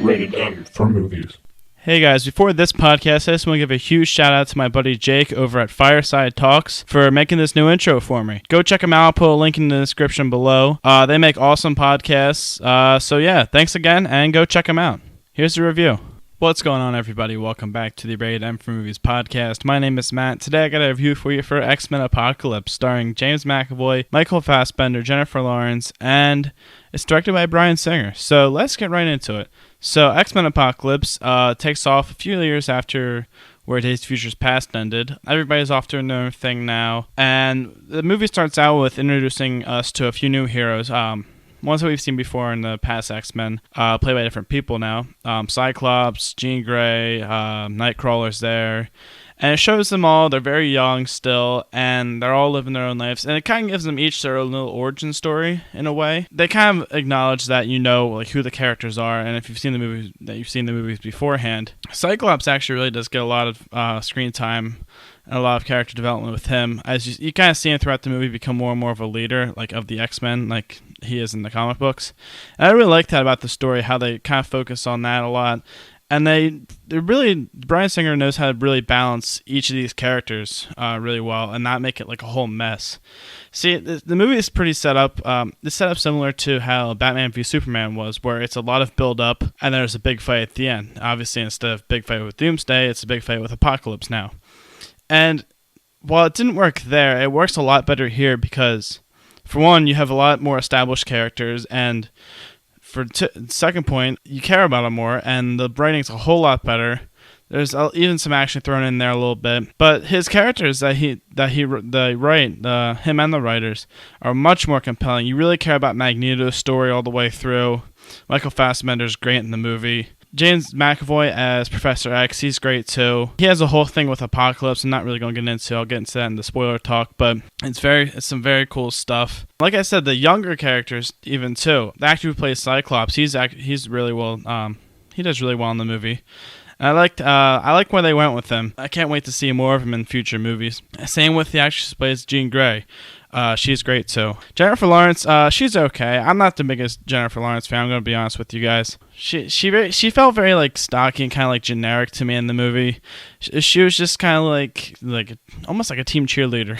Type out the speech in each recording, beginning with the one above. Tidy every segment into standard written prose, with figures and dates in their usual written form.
rated M for movies. Hey guys, before this podcast, I just want to give a huge shout out to my buddy Jake over at Fireside Talks for making this new intro for me. Go check them out. I'll put a link in the description below. They make awesome podcasts. So yeah, thanks again and go check them out. Here's the review. What's going on, everybody? Welcome back to the Rated M for Movies podcast. My name is Matt. Today I got a review for you for X-Men Apocalypse, starring James McAvoy, Michael Fassbender, Jennifer Lawrence, and it's directed by Bryan Singer. So let's get right into it. So X-Men Apocalypse takes off a few years after where Days of Future Past ended. Everybody's off to another thing now, and the movie starts out with introducing us to a few new heroes. Ones that we've seen before in the past X-Men, played by different people now. Cyclops, Jean Grey, Nightcrawler's there. And it shows them all, they're very young still, and they're all living their own lives. And it kind of gives them each their own little origin story, in a way. They kind of acknowledge that you know like who the characters are, and if you've seen the movies, that you've seen the movies beforehand. Cyclops actually really does get a lot of screen time and a lot of character development with him. As you kind of see him throughout the movie become more and more of a leader, like of the X-Men, like he is in the comic books. And I really like that about the story, how they kind of focus on that a lot. And they really, Bryan Singer knows how to really balance each of these characters really well and not make it like a whole mess. See, the movie is pretty set up. It's set up similar to how Batman v Superman was, where it's a lot of build up and there's a big fight at the end. Obviously, instead of big fight with Doomsday, it's a big fight with Apocalypse now. And while it didn't work there, it works a lot better here because, for one, you have a lot more established characters, and for second point, you care about them more, and the writing's a whole lot better. There's even some action thrown in there a little bit, but his characters that him and the writers are much more compelling. You really care about Magneto's story all the way through. Michael Fassbender's great in the movie. James McAvoy as Professor X, he's great too. He has a whole thing with Apocalypse I'm not really going to get into. I'll get into that in the spoiler talk, but it's some very cool stuff. Like I said, the younger characters even too. The actor who plays Cyclops, he's really well. He does really well in the movie. I like where they went with him. I can't wait to see more of him in future movies. Same with the actress who plays Jean Grey. She's great too. Jennifer Lawrence, she's okay. I'm not the biggest Jennifer Lawrence fan, I'm gonna be honest with you guys. She felt very like stocky and kind of like generic to me in the movie. She was just kind of like almost like a team cheerleader.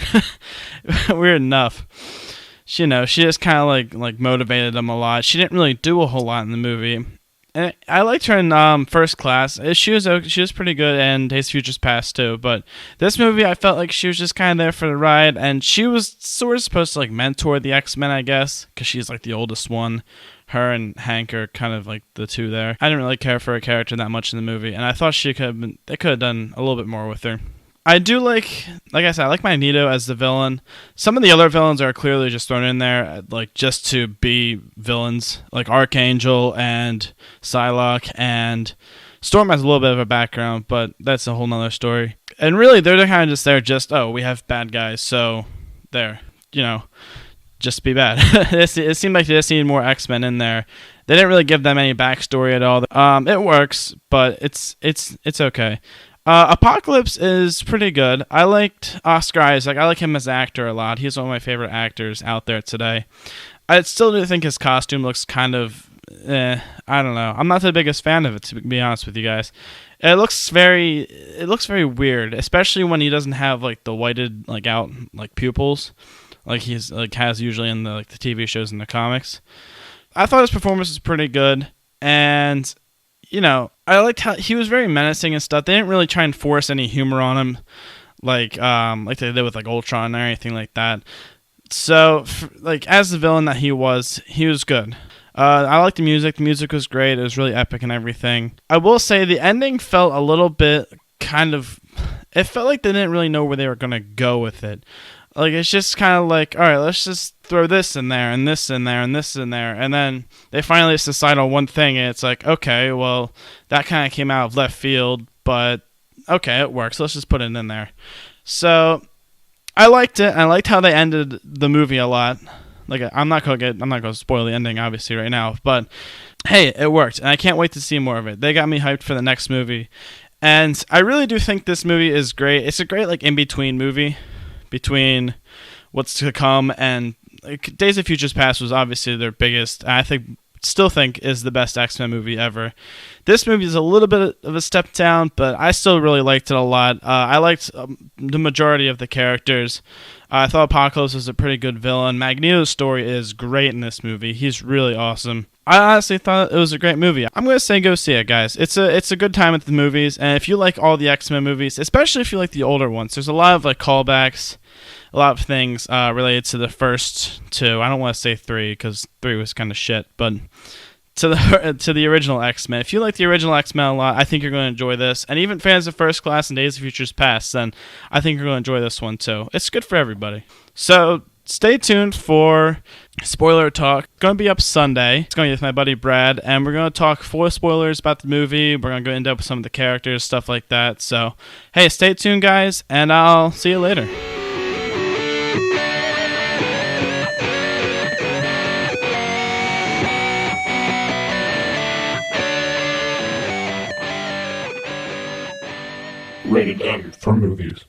Weird enough. She just kind of like motivated them a lot. She didn't really do a whole lot in the movie. And I liked her in First Class. She was pretty good in Days of Future Past too. But this movie, I felt like she was just kind of there for the ride, and she was sort of supposed to like mentor the X-Men, I guess, because she's like the oldest one. Her and Hank are kind of like the two there. I didn't really care for her character that much in the movie, and I thought they could have done a little bit more with her. I do like I said, I like Magneto as the villain. Some of the other villains are clearly just thrown in there, like just to be villains, like Archangel and Psylocke, and Storm has a little bit of a background, but that's a whole nother story. And really, they're kind of just there, we have bad guys, so there, just be bad. It seemed like they just needed more X-Men in there. They didn't really give them any backstory at all. It works, but it's okay. Apocalypse is pretty good. I liked Oscar Isaac. I like him as an actor a lot. He's one of my favorite actors out there today. I still do think his costume looks kind of, I don't know. I'm not the biggest fan of it, to be honest with you guys. It looks very weird, especially when he doesn't have like the whited out pupils, like he's has usually in the TV shows and the comics. I thought his performance was pretty good, and I liked how he was very menacing and stuff. They didn't really try and force any humor on him, like they did with Ultron or anything like that. So, as the villain that he was good. I liked the music. The music was great. It was really epic and everything. I will say the ending felt a little bit it felt like they didn't really know where they were going to go with it. It's just kind of all right, let's just throw this in there and this in there and this in there. And then they finally just decide on one thing, and it's like, okay, well, that kind of came out of left field, but okay, it works. Let's just put it in there. So I liked it. I liked how they ended the movie a lot. I'm not going to spoil the ending, obviously, right now, but hey, it worked, and I can't wait to see more of it. They got me hyped for the next movie. And I really do think this movie is great. It's a great, in-between movie between what's to come, and Days of Future Past was obviously their biggest, I still think is the best X-Men movie ever. This movie is a little bit of a step down, but I still really liked it a lot. I liked the majority of the characters. I thought Apocalypse was a pretty good villain. Magneto's story is great in this movie. He's really awesome. I honestly thought it was a great movie. I'm going to say go see it, guys. It's a good time at the movies, and if you like all the X-Men movies, especially if you like the older ones, there's a lot of like callbacks, a lot of things related to the first two. I don't want to say three because three was kind of shit, but to the original X-Men. If you like the original X-Men a lot, I think you're going to enjoy this. And even fans of First Class and Days of Futures Past, then I think you're going to enjoy this one too. It's good for everybody. So stay tuned for spoiler talk. It's going to be up Sunday. It's going to be with my buddy Brad, and we're going to talk 4 spoilers about the movie. We're going to go into with some of the characters, stuff like that. So, hey, stay tuned, guys, and I'll see you later. Rated M for movies.